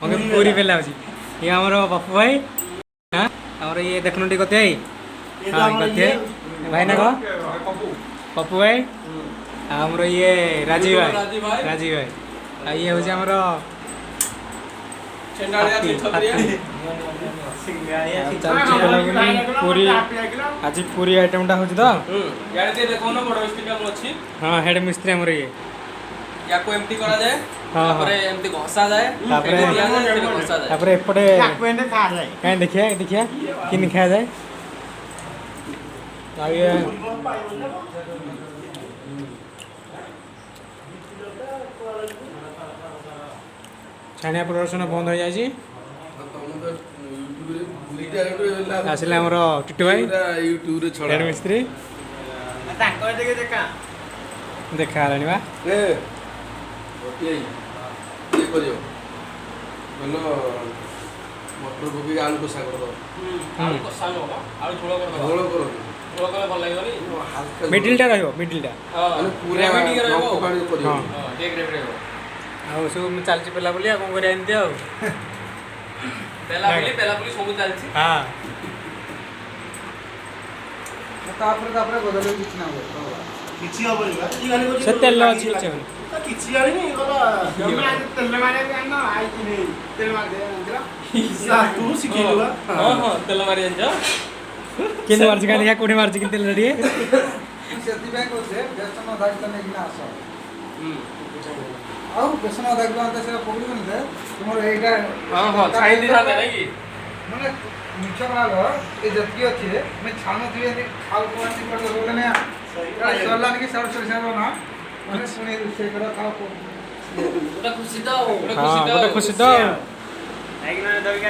मगे पूरी पेला होची ये हमर बापू भाई हां और ये देखनु टी कते हां कते भाई ना को पप्पू भाई हमरो ये राजीव भाई आ ये होची हमरो पूरी आज पूरी आइटम टा होची तो यार ते देखो ना बड़ मिस्त्री काम अछि हां हेड मिस्त्री हमर ये या को एमटी करा जाए हां तापरे एमटी घसा जाए तापरे दिया जाए फिर घसा जाए तापरे एपटे पेंडे खा जाए काहे देखिया किन खा जाए आ ये छानिया प्रदर्शन बंद हो जाए आसिले हमर टिटू भाई यूट्यूब रे छड़ा हेड मिस्त्री ताको देखा देखा आलानी बा ए ओके ये करियो बोलो मटर गोभी आलू कसा कर दो आलू कसा लो आलू झोल कर दो झोल करो झोल करे भल लागबनी हल्का मिडिल टा रहयो मिडिल टा हां पूरा मिडिल रहबो हां एक ग्रेवी रहबो आ सब चलची पेला बोली आ कोन करे एंती आ पेला बोली सब चलची हां तापरे बदल किछ ना हो किछि हबनी बा ई गाली से तेल अछि छै किछि गाली नहीं गला हमरा तेल मारे जान आई कि नहीं तेल मार दे अंजला सा तू सिखेलु बा हां तेल मारी अंज किन मार지 का देखा कोठी मार지 किन तेल रेडी सेति बैंक होसे बेसन दाग तने कि ना आसो आउ बेसन दाग तो से पकड़ी बन दे तुमर एटा हां छाई दिला दे नहीं माने मिठा वाला ए जतियो छे मैं छानो दिए खाल कोन कर बोले ना सरला की सर सर ना माने सुने से करा खाओ को ओटा खुशी तो हां ओटा खुशी तो आइगना